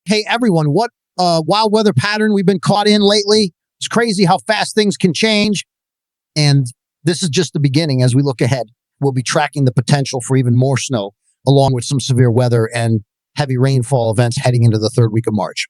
Hey, everyone, what wild weather pattern we've been caught in lately? It's crazy how fast things can change. And this is just the beginning. As we look ahead, we'll be tracking the potential for even more snow, along with some severe weather and heavy rainfall events heading into the third week of March.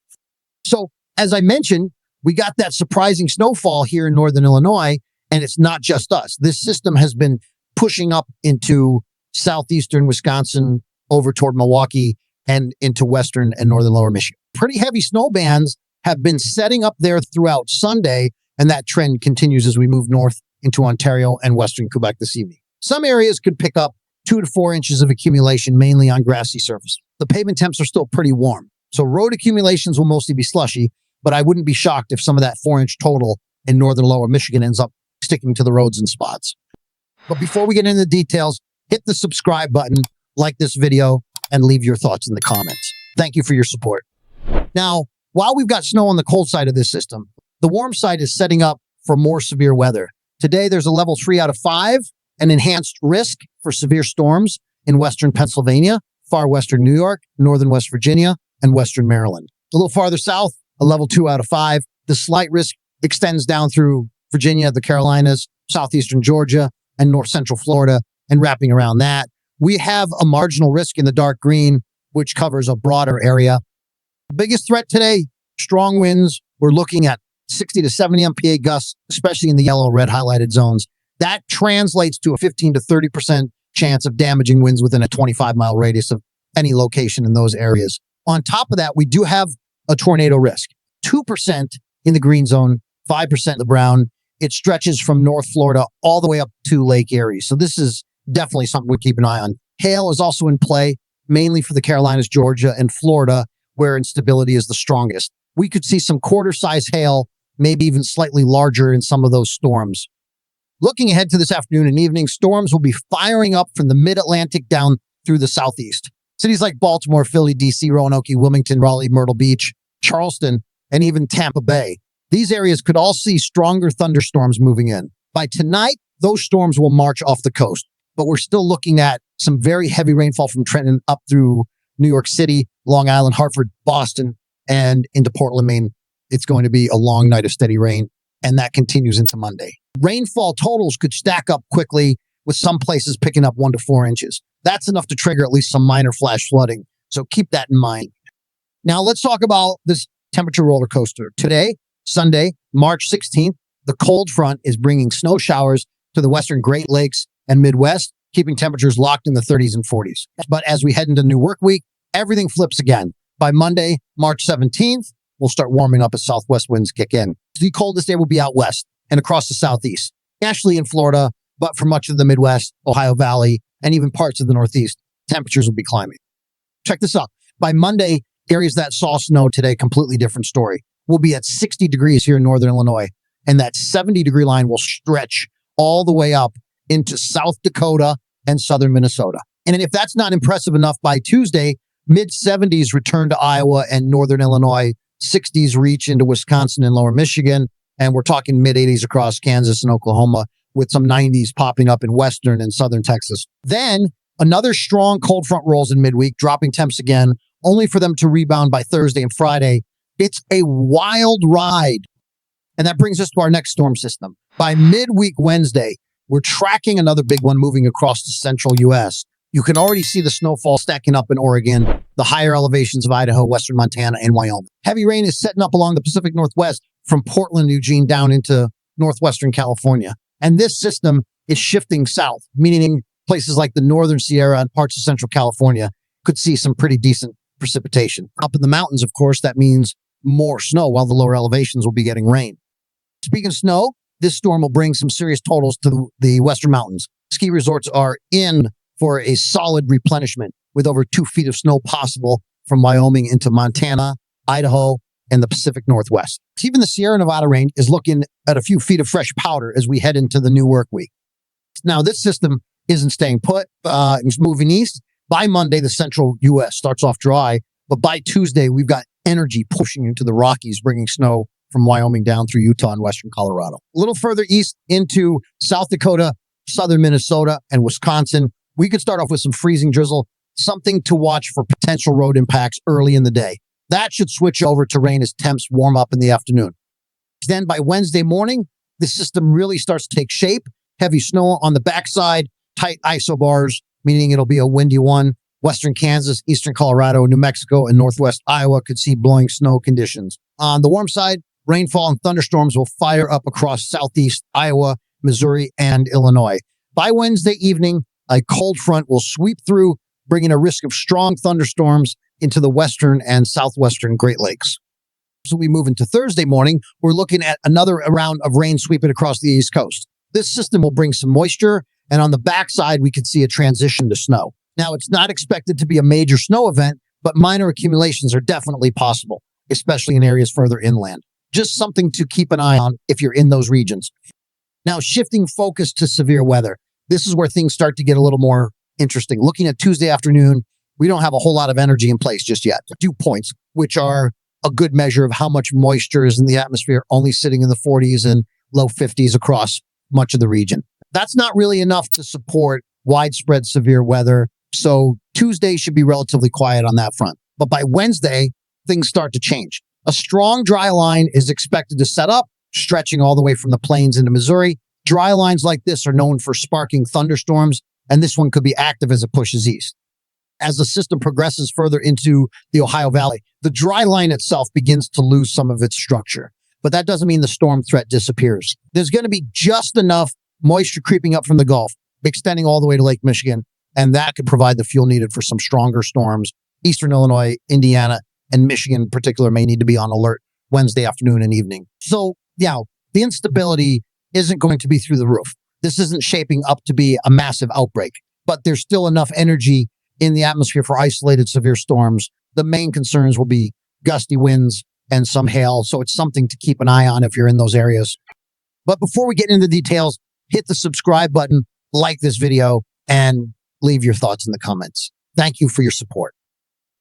So, as I mentioned, we got that surprising snowfall here in northern Illinois, and it's not just us. This system has been pushing up into southeastern Wisconsin, over toward Milwaukee, and into western and northern lower Michigan. Pretty heavy snow bands have been setting up there throughout Sunday, and that trend continues as we move north into Ontario and western Quebec this evening. Some areas could pick up 2 to 4 inches of accumulation, mainly on grassy surface. The pavement temps are still pretty warm, so road accumulations will mostly be slushy, but I wouldn't be shocked if some of that 4-inch total in northern lower Michigan ends up sticking to the roads in spots. But before we get into the details, hit the subscribe button, like this video, and leave your thoughts in the comments. Thank you for your support. Now, while we've got snow on the cold side of this system, the warm side is setting up for more severe weather. Today, there's a level 3 out of 5, an enhanced risk for severe storms in western Pennsylvania, far western New York, northern West Virginia, and western Maryland. A little farther south, a level 2 out of 5. The slight risk extends down through Virginia, the Carolinas, southeastern Georgia, and north central Florida, and wrapping around that. We have a marginal risk in the dark green, which covers a broader area. The biggest threat today, strong winds. We're looking at 60 to 70 MPA gusts, especially in the yellow red highlighted zones. That translates to a 15 to 30% chance of damaging winds within a 25-mile radius of any location in those areas. On top of that, we do have a tornado risk. 2% in the green zone, 5% in the brown. It stretches from North Florida all the way up to Lake Erie. So this is definitely something we keep an eye on. Hail is also in play, mainly for the Carolinas, Georgia, and Florida, where instability is the strongest. We could see some quarter-size hail, maybe even slightly larger in some of those storms. Looking ahead to this afternoon and evening, storms will be firing up from the mid-Atlantic down through the southeast. Cities like Baltimore, Philly, D.C., Roanoke, Wilmington, Raleigh, Myrtle Beach, Charleston, and even Tampa Bay. These areas could all see stronger thunderstorms moving in. By tonight, those storms will march off the coast, but we're still looking at some very heavy rainfall from Trenton up through New York City, Long Island, Hartford, Boston, and into Portland, Maine. It's going to be a long night of steady rain, and that continues into Monday. Rainfall totals could stack up quickly, with some places picking up 1 to 4 inches. That's enough to trigger at least some minor flash flooding, so keep that in mind. Now let's talk about this temperature roller coaster. Today, Sunday, March 16th, the cold front is bringing snow showers to the western Great Lakes and Midwest, keeping temperatures locked in the 30s and 40s. But as we head into new work week, everything flips again. By Monday, March 17th, we'll start warming up as southwest winds kick in. The coldest day will be out west and across the southeast, especially in Florida, but for much of the Midwest, Ohio Valley, and even parts of the Northeast, temperatures will be climbing. Check this out. By Monday, areas that saw snow today, completely different story. We'll be at 60 degrees here in northern Illinois, and that 70-degree line will stretch all the way up into South Dakota and southern Minnesota. And if that's not impressive enough, by Tuesday, mid-70s return to Iowa and northern Illinois, 60s reach into Wisconsin and lower Michigan, and we're talking mid-80s across Kansas and Oklahoma, with some 90s popping up in western and southern Texas. Then another strong cold front rolls in midweek, dropping temps again, only for them to rebound by Thursday and Friday. It's a wild ride. And that brings us to our next storm system. By midweek Wednesday, we're tracking another big one moving across the central U.S. You can already see the snowfall stacking up in Oregon, the higher elevations of Idaho, western Montana, and Wyoming. Heavy rain is setting up along the Pacific Northwest from Portland, Eugene, down into northwestern California. And this system is shifting south, meaning places like the northern Sierra and parts of central California could see some pretty decent precipitation. Up in the mountains, of course, that means more snow, while the lower elevations will be getting rain. Speaking of snow, this storm will bring some serious totals to the western mountains. Ski resorts are in for a solid replenishment, with over 2 feet of snow possible from Wyoming into Montana, Idaho, and the Pacific Northwest. Even the Sierra Nevada range is looking at a few feet of fresh powder as we head into the new work week. Now, this system isn't staying put. It's moving east. By Monday, the central U.S. starts off dry, but by Tuesday, we've got energy pushing into the Rockies, bringing snow from Wyoming down through Utah and western Colorado. A little further east into South Dakota, southern Minnesota, and Wisconsin, we could start off with some freezing drizzle, something to watch for potential road impacts early in the day. That should switch over to rain as temps warm up in the afternoon. Then by Wednesday morning, the system really starts to take shape. Heavy snow on the backside, tight isobars, meaning it'll be a windy one. Western Kansas, eastern Colorado, New Mexico, and northwest Iowa could see blowing snow conditions. On the warm side, rainfall and thunderstorms will fire up across southeast Iowa, Missouri, and Illinois. By Wednesday evening, a cold front will sweep through, bringing a risk of strong thunderstorms into the western and southwestern Great Lakes. So we move into Thursday morning, we're looking at another round of rain sweeping across the East Coast. This system will bring some moisture, and on the backside, we could see a transition to snow. Now, it's not expected to be a major snow event, but minor accumulations are definitely possible, especially in areas further inland. Just something to keep an eye on if you're in those regions. Now, shifting focus to severe weather. This is where things start to get a little more interesting. Looking at Tuesday afternoon, we don't have a whole lot of energy in place just yet. Dew points, which are a good measure of how much moisture is in the atmosphere, only sitting in the 40s and low 50s across much of the region. That's not really enough to support widespread severe weather. So Tuesday should be relatively quiet on that front. But by Wednesday, things start to change. A strong dry line is expected to set up, stretching all the way from the plains into Missouri. Dry lines like this are known for sparking thunderstorms, and this one could be active as it pushes east. As the system progresses further into the Ohio Valley, the dry line itself begins to lose some of its structure. But that doesn't mean the storm threat disappears. There's going to be just enough moisture creeping up from the Gulf, extending all the way to Lake Michigan, and that could provide the fuel needed for some stronger storms. Eastern Illinois, Indiana, and Michigan in particular may need to be on alert Wednesday afternoon and evening. So, the instability isn't going to be through the roof. This isn't shaping up to be a massive outbreak, but there's still enough energy in the atmosphere for isolated severe storms. The main concerns will be gusty winds and some hail, so it's something to keep an eye on if you're in those areas. But before we get into the details, hit the subscribe button, like this video, and leave your thoughts in the comments. Thank you for your support.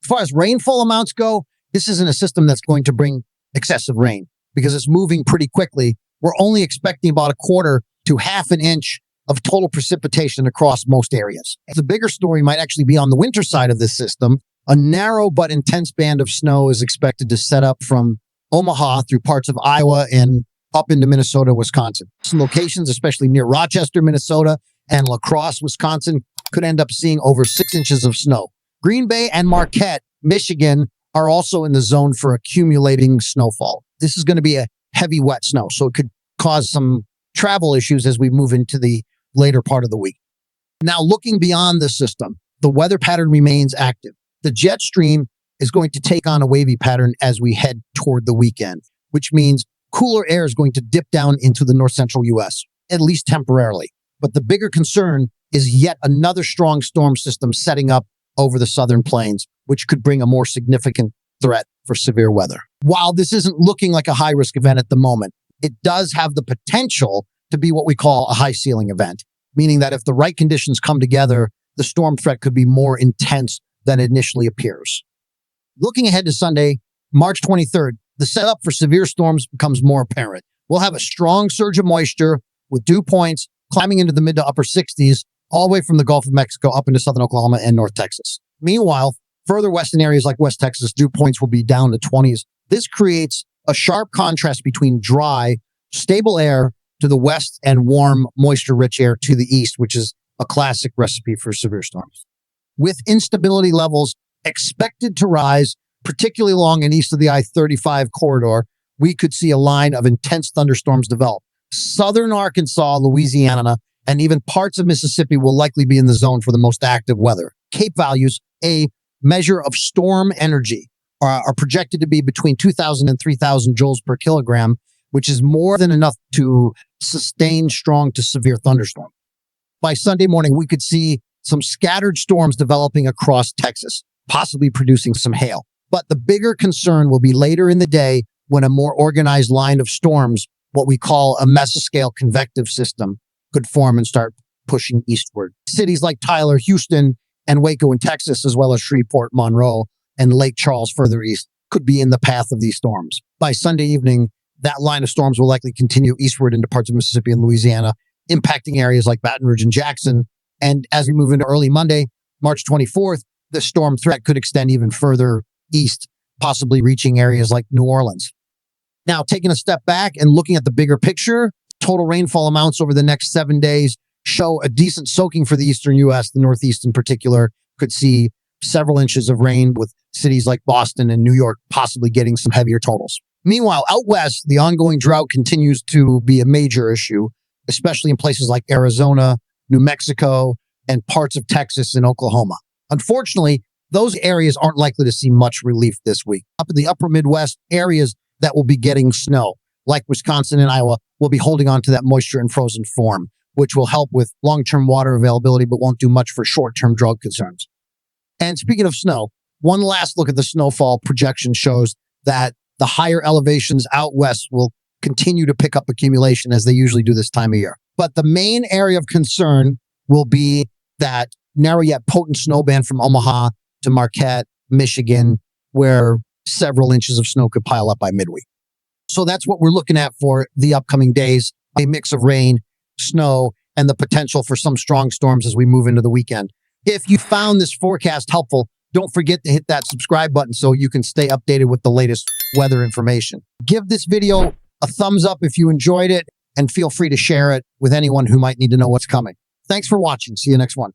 As far as rainfall amounts go, this isn't a system that's going to bring excessive rain because it's moving pretty quickly. We're only expecting about 1/4 to 1/2 inch of total precipitation across most areas. The bigger story might actually be on the winter side of this system. A narrow but intense band of snow is expected to set up from Omaha through parts of Iowa and up into Minnesota, Wisconsin. Some locations, especially near Rochester, Minnesota, and La Crosse, Wisconsin, could end up seeing over 6 inches of snow. Green Bay and Marquette, Michigan, are also in the zone for accumulating snowfall. This is going to be a heavy, wet snow, so it could cause some travel issues as we move into the later part of the week. Now, looking beyond the system, the weather pattern remains active. The jet stream is going to take on a wavy pattern as we head toward the weekend, which means cooler air is going to dip down into the north central U.S., at least temporarily. But the bigger concern is yet another strong storm system setting up over the southern plains, which could bring a more significant threat for severe weather. While this isn't looking like a high-risk event at the moment, it does have the potential to be what we call a high-ceiling event, meaning that if the right conditions come together, the storm threat could be more intense than it initially appears. Looking ahead to Sunday, March 23rd, the setup for severe storms becomes more apparent. We'll have a strong surge of moisture with dew points climbing into the mid to upper 60s, all the way from the Gulf of Mexico up into southern Oklahoma and North Texas. Meanwhile, further west in areas like West Texas, dew points will be down to 20s. This creates a sharp contrast between dry, stable air to the west and warm, moisture-rich air to the east, which is a classic recipe for severe storms. With instability levels expected to rise, particularly along and east of the I-35 corridor, we could see a line of intense thunderstorms develop. Southern Arkansas, Louisiana, and even parts of Mississippi will likely be in the zone for the most active weather. Cape values, a measure of storm energy, are projected to be between 2,000 and 3,000 joules per kilogram, which is more than enough to sustain strong to severe thunderstorms. By Sunday morning, we could see some scattered storms developing across Texas, possibly producing some hail. But the bigger concern will be later in the day when a more organized line of storms, what we call a mesoscale convective system, could form and start pushing eastward. Cities like Tyler, Houston, and Waco in Texas, as well as Shreveport, Monroe, and Lake Charles further east, could be in the path of these storms. By Sunday evening, that line of storms will likely continue eastward into parts of Mississippi and Louisiana, impacting areas like Baton Rouge and Jackson. And as we move into early Monday, March 24th, the storm threat could extend even further east possibly reaching areas like New Orleans. Now, taking a step back and looking at the bigger picture, total rainfall amounts over the next 7 days show a decent soaking for the eastern U.S. The Northeast in particular could see several inches of rain, with cities like Boston and New York possibly getting some heavier totals. Meanwhile, out west, the ongoing drought continues to be a major issue, especially in places like Arizona, New Mexico, and parts of Texas and Oklahoma. Unfortunately, those areas aren't likely to see much relief this week. Up in the upper Midwest, areas that will be getting snow, like Wisconsin and Iowa, will be holding on to that moisture in frozen form, which will help with long-term water availability, but won't do much for short-term drought concerns. And speaking of snow, one last look at the snowfall projection shows that the higher elevations out west will continue to pick up accumulation as they usually do this time of year. But the main area of concern will be that narrow yet potent snow band from Omaha to Marquette, Michigan, where several inches of snow could pile up by midweek. So that's what we're looking at for the upcoming days, a mix of rain, snow, and the potential for some strong storms as we move into the weekend. If you found this forecast helpful, don't forget to hit that subscribe button so you can stay updated with the latest weather information. Give this video a thumbs up if you enjoyed it, and feel free to share it with anyone who might need to know what's coming. Thanks for watching. See you next one.